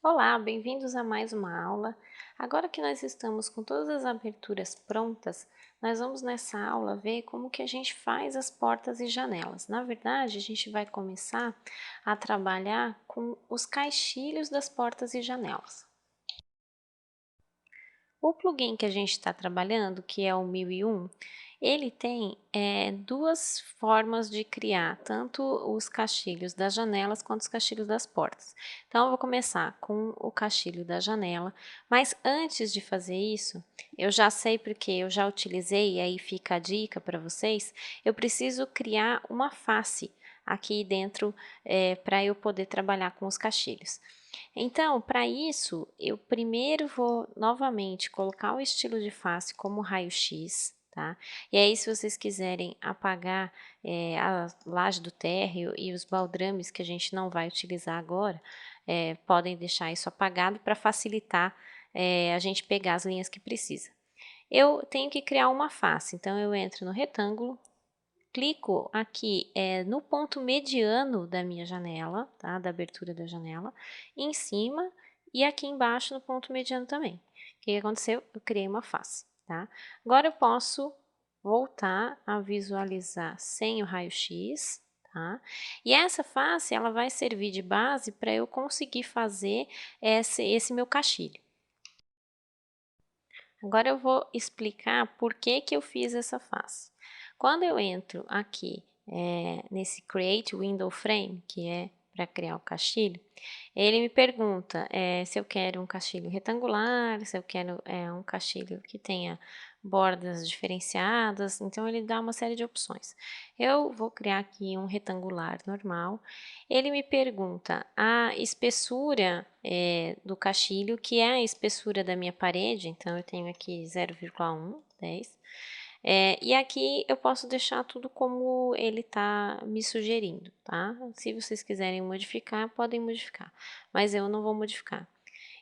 Olá, bem-vindos a mais uma aula. Agora que nós estamos com todas as aberturas prontas, nós vamos nessa aula ver como que a gente faz as portas e janelas. Na verdade, a gente vai começar a trabalhar com os caixilhos das portas e janelas. O plugin que a gente está trabalhando, que é o 1001, ele tem duas formas de criar, tanto os caixilhos das janelas quanto os caixilhos das portas. Então, eu vou começar com o caixilho da janela, mas antes de fazer isso, eu já sei porque eu já utilizei, e aí fica a dica para vocês, eu preciso criar uma face aqui dentro para eu poder trabalhar com os caixilhos. Então, para isso, eu primeiro vou novamente colocar o estilo de face como raio-x, tá? E aí, se vocês quiserem apagar a laje do térreo e os baldrames que a gente não vai utilizar agora, podem deixar isso apagado para facilitar a gente pegar as linhas que precisa. Eu tenho que criar uma face, então eu entro no retângulo, clico aqui no ponto mediano da minha janela, tá? Da abertura da janela, em cima e aqui embaixo no ponto mediano também. O que aconteceu? Eu criei uma face, tá? Agora eu posso voltar a visualizar sem o raio-x, tá? E essa face, ela vai servir de base para eu conseguir fazer esse meu caixilho. Agora eu vou explicar por que eu fiz essa face. Quando eu entro aqui nesse Create Window Frame, que é para criar o caixilho, ele me pergunta se eu quero um caixilho retangular, se eu quero um caixilho que tenha bordas diferenciadas, então ele dá uma série de opções. Eu vou criar aqui um retangular normal. Ele me pergunta a espessura do caixilho, que é a espessura da minha parede, então eu tenho aqui 0,1, 10. E aqui eu posso deixar tudo como ele está me sugerindo, tá? Se vocês quiserem modificar, podem modificar, mas eu não vou modificar.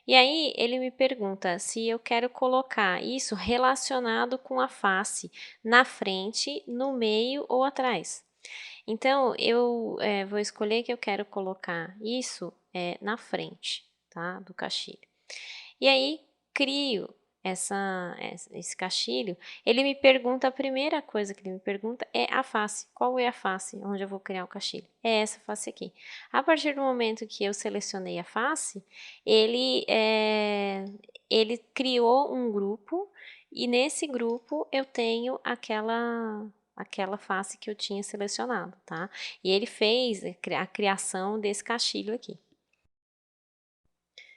E aí ele me pergunta se eu quero colocar isso relacionado com a face na frente, no meio ou atrás. Então eu vou escolher que eu quero colocar isso na frente, tá? Do caixilho. E aí crio esse caixilho. Ele me pergunta, a primeira coisa que ele me pergunta é a face. Qual é a face onde eu vou criar o caixilho? É essa face aqui. A partir do momento que eu selecionei a face, ele criou um grupo e nesse grupo eu tenho aquela face que eu tinha selecionado, tá? E ele fez a criação desse caixilho aqui.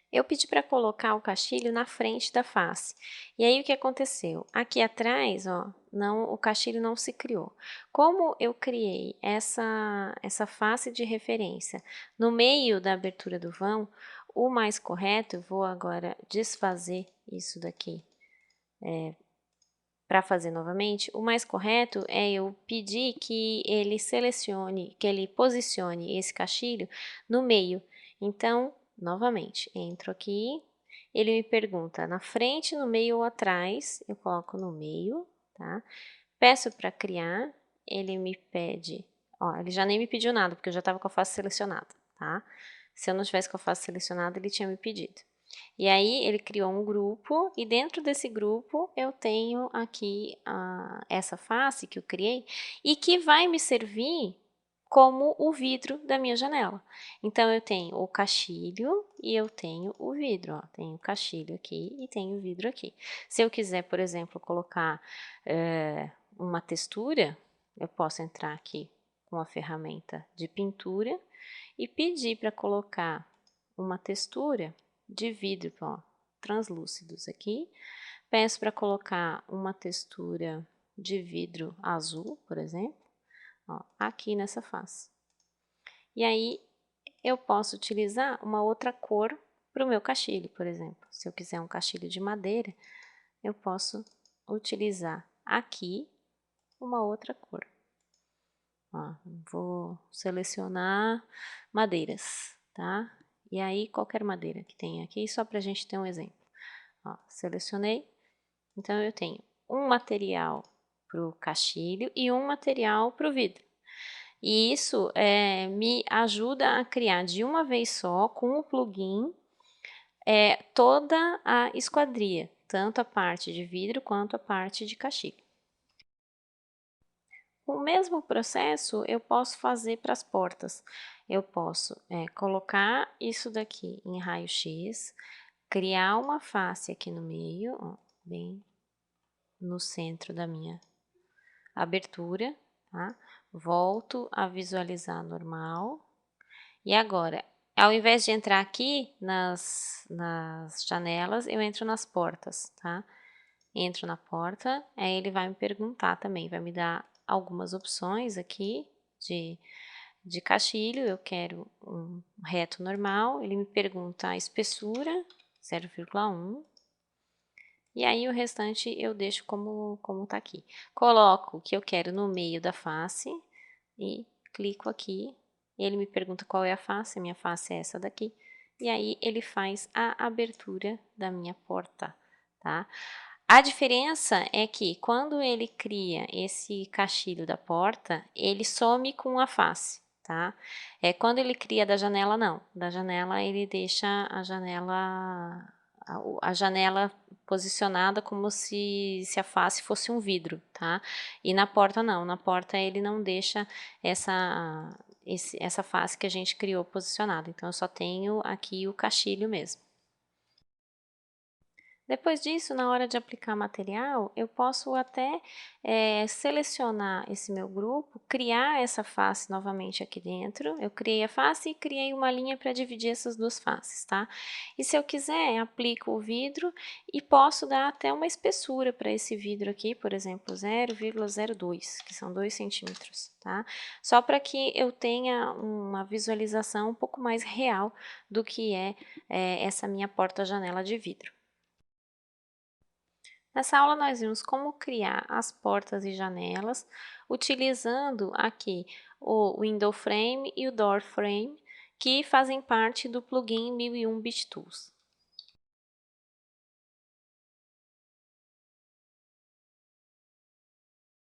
Eu pedi para colocar o caixilho na frente da face. E aí o que aconteceu? Aqui atrás, ó, o caixilho não se criou. Como eu criei essa face de referência no meio da abertura do vão, o mais correto, eu vou agora desfazer isso daqui para fazer novamente, o mais correto é eu pedir que ele selecione, que ele posicione esse caixilho no meio. Então, novamente, entro aqui, ele me pergunta na frente, no meio ou atrás, eu coloco no meio, tá? Peço para criar, ele me pede, ó, ele já nem me pediu nada, porque eu já estava com a face selecionada, tá? Se eu não tivesse com a face selecionada, ele tinha me pedido. E aí ele criou um grupo e dentro desse grupo eu tenho aqui essa face que eu criei e que vai me servir como o vidro da minha janela. Então eu tenho o caixilho e eu tenho o vidro, ó. Tenho o caixilho aqui e tenho o vidro aqui. Se eu quiser, por exemplo, colocar uma textura, eu posso entrar aqui com a ferramenta de pintura e pedir para colocar uma textura de vidro, ó, translúcidos aqui. Peço para colocar uma textura de vidro azul, por exemplo, ó, aqui nessa face. E aí eu posso utilizar uma outra cor para o meu caixilho, por exemplo. Se eu quiser um caixilho de madeira, eu posso utilizar aqui uma outra cor. Ó, vou selecionar madeiras, tá? E aí, qualquer madeira que tenha aqui, só para a gente ter um exemplo. Ó, selecionei, então eu tenho um material para o caixilho e um material para o vidro. E isso me ajuda a criar de uma vez só, com o plugin, toda a esquadria, tanto a parte de vidro quanto a parte de caixilho. O mesmo processo eu posso fazer para as portas. Eu posso colocar isso daqui em raio-x, criar uma face aqui no meio, ó, bem no centro da minha abertura, tá? Volto a visualizar normal. E agora, ao invés de entrar aqui nas janelas, eu entro nas portas, tá? Entro na porta, aí ele vai me perguntar também, vai me dar algumas opções aqui de caixilho. Eu quero um reto normal, ele me pergunta a espessura, 0,1. E aí o restante eu deixo como tá aqui. Coloco o que eu quero no meio da face e clico aqui. Ele me pergunta qual é a face, minha face é essa daqui. E aí ele faz a abertura da minha porta, tá? A diferença é que quando ele cria esse caixilho da porta, ele some com a face, tá? Quando ele cria da janela, não. Da janela ele deixa a janela posicionada como se a face fosse um vidro, tá? E na porta não, na porta ele não deixa essa face que a gente criou posicionada, então eu só tenho aqui o caixilho mesmo. Depois disso, na hora de aplicar material, eu posso até selecionar esse meu grupo, criar essa face novamente aqui dentro. Eu criei a face e criei uma linha para dividir essas duas faces, tá? E se eu quiser, aplico o vidro e posso dar até uma espessura para esse vidro aqui, por exemplo, 0,02, que são 2 centímetros, tá? Só para que eu tenha uma visualização um pouco mais real do que é essa minha porta-janela de vidro. Nessa aula nós vimos como criar as portas e janelas, utilizando aqui o Window Frame e o Door Frame, que fazem parte do plugin 1001 BitTools.